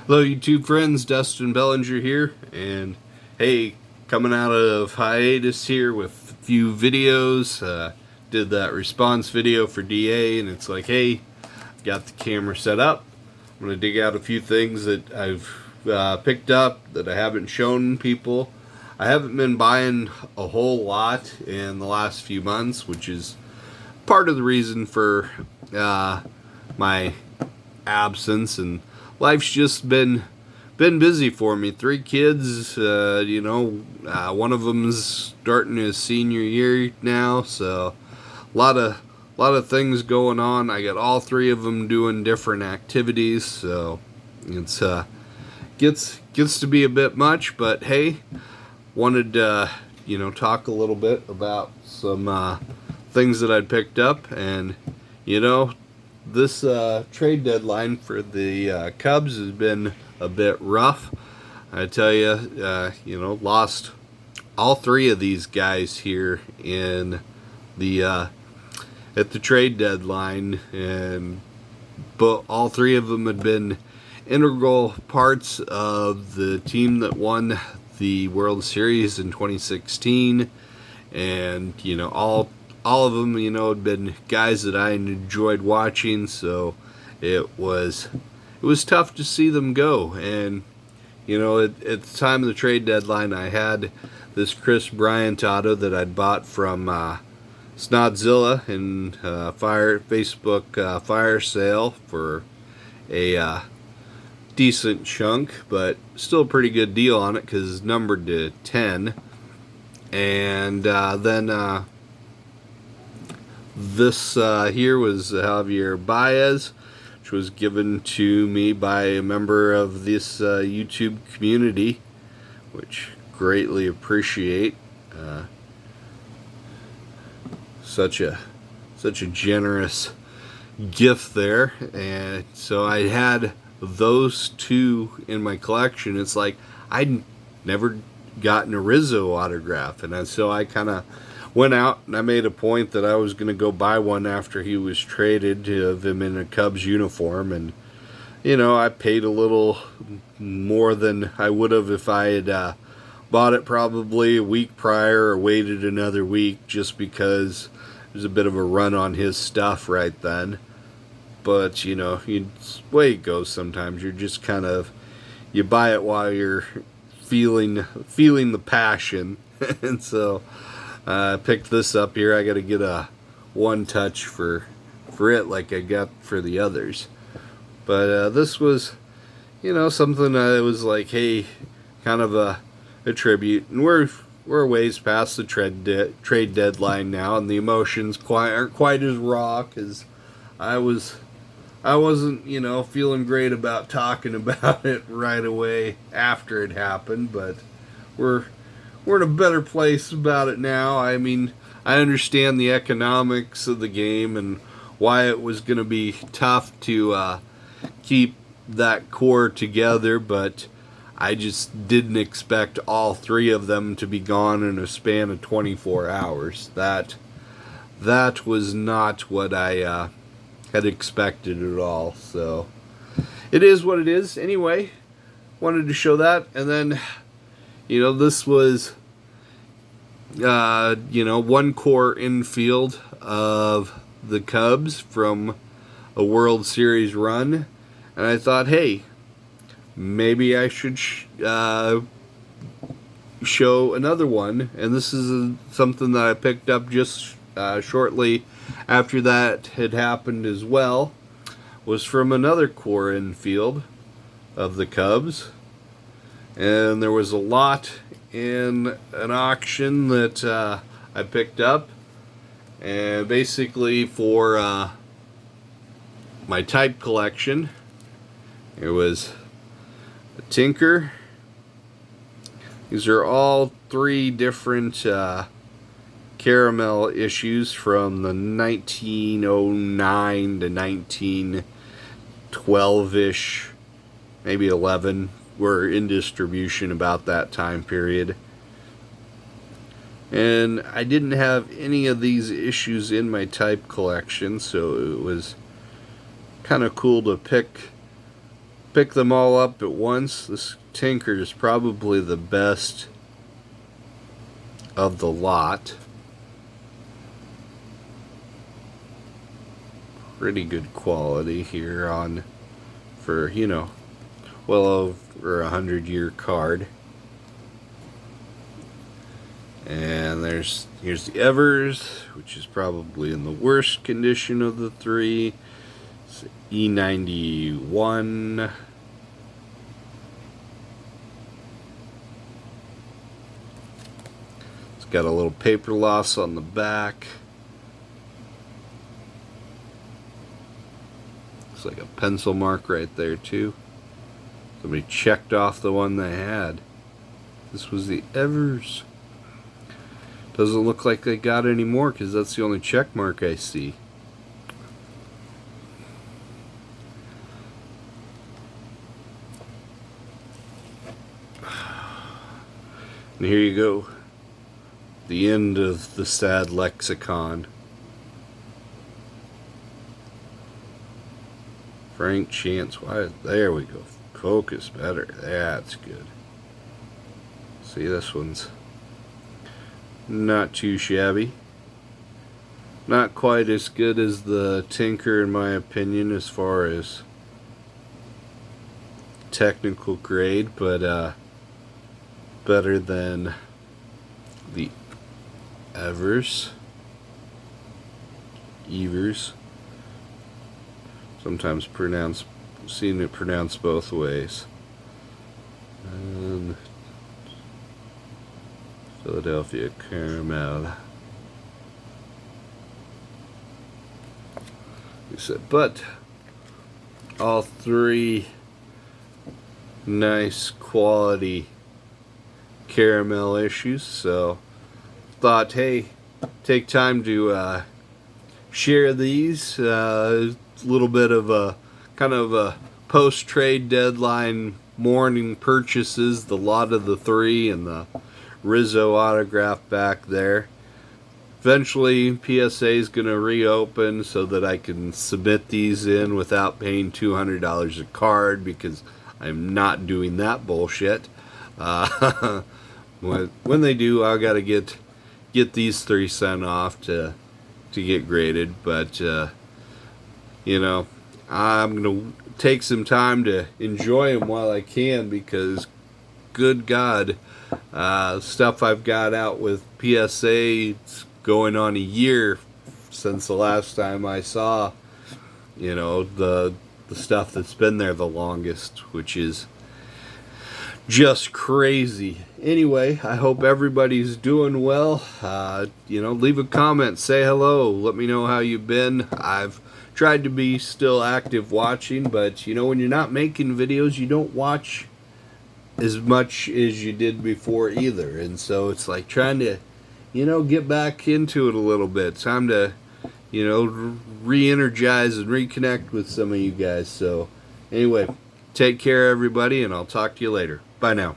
Hello, YouTube friends. Dustin Bellinger here, and hey, coming out of hiatus here with a few videos. Did that response video for DA, and it's like, hey, got the camera set up. I'm gonna dig out a few things that I've picked up that I haven't shown people. I haven't been buying a whole lot in the last few months, which is part of the reason for my absence, and life's just been busy for me. 3 kids, one of them's starting his senior year now, so a lot of things going on. I got all 3 of them doing different activities, so it's gets to be a bit much. But hey, wanted to talk a little bit about some things that I'd picked up, and this trade deadline for the Cubs has been a bit rough. I tell you, lost all 3 of these guys here in the at the trade deadline, but all 3 of them had been integral parts of the team that won the World Series in 2016, and all of them, had been guys that I enjoyed watching, so it was tough to see them go. And at the time of the trade deadline, I had this Chris Bryant auto that I'd bought from Snodzilla in Facebook fire sale for a decent chunk, but still a pretty good deal on it because it's numbered to 10. And then this here was Javier Baez, which was given to me by a member of this YouTube community, which greatly appreciate. Such a generous gift there, and so I had those 2 in my collection. It's like I'd never gotten a Rizzo autograph, and so I kind of went out and I made a point that I was going to go buy one after he was traded, of him in a Cubs uniform. And I paid a little more than I would have if I had bought it probably a week prior or waited another week, just because there's a bit of a run on his stuff right then. But it's the way it goes sometimes. You're just you buy it while you're feeling the passion. And so I picked this up here. I got to get a 1 touch for it like I got for the others. But this was, something that was like, hey, kind of a tribute. And we're ways past the trade deadline now, and the emotions aren't quite as raw, because I wasn't, feeling great about talking about it right away after it happened. But we're in a better place about it now. I mean, I understand the economics of the game and why it was going to be tough to keep that core together, but I just didn't expect all 3 of them to be gone in a span of 24 hours. That was not what I had expected at all. So it is what it is. Anyway, wanted to show that. And then this was, 1 core infield of the Cubs from a World Series run. And I thought, hey, maybe I should show another one. And this is something that I picked up just shortly after that had happened as well. Was from another core infield of the Cubs. And there was a lot in an auction that I picked up, and basically for my type collection, there was a Tinker. These are all 3 different caramel issues from the 1909 to 1912-ish, maybe 11, were in distribution about that time period. And I didn't have any of these issues in my type collection, so it was kind of cool to pick pick them all up at once. This Tinker is probably the best of the lot. Pretty good quality here on, for, you know, well over 100-year card. And here's the Evers, which is probably in the worst condition of the three. It's E91. It's got a little paper loss on the back. Looks like a pencil mark right there too. Somebody checked off the one they had. This was the Evers. Doesn't look like they got any more because that's the only check mark I see. And here you go. The end of the sad lexicon. Frank Chance. Why? There we go. Focus better. That's good. See, this one's not too shabby. Not quite as good as the Tinker in my opinion as far as technical grade, but better than the Evers. Sometimes seen it pronounced both ways. And Philadelphia Caramel. You said, but all three nice quality caramel issues. So thought, hey, take time to share these. A little bit of a kind of a post-trade deadline morning purchases. The lot of the three and the Rizzo autograph back there. Eventually PSA is going to reopen so that I can submit these in without paying $200 a card, because I'm not doing that bullshit. When they do, I got to get these three sent off to get graded. But you know, I'm going to take some time to enjoy them while I can, because good God, stuff I've got out with PSA, it's going on a year since the last time I saw, you know, the stuff that's been there the longest, which is just crazy. Anyway, I hope everybody's doing well. You know, leave a comment, say hello, let me know how you've been. I've tried to be still active watching, but you know, when you're not making videos, you don't watch as much as you did before either. And so it's like trying to, you know, get back into it a little bit. Time to, you know, re-energize and reconnect with some of you guys. So anyway, take care everybody, and I'll talk to you later. Bye now.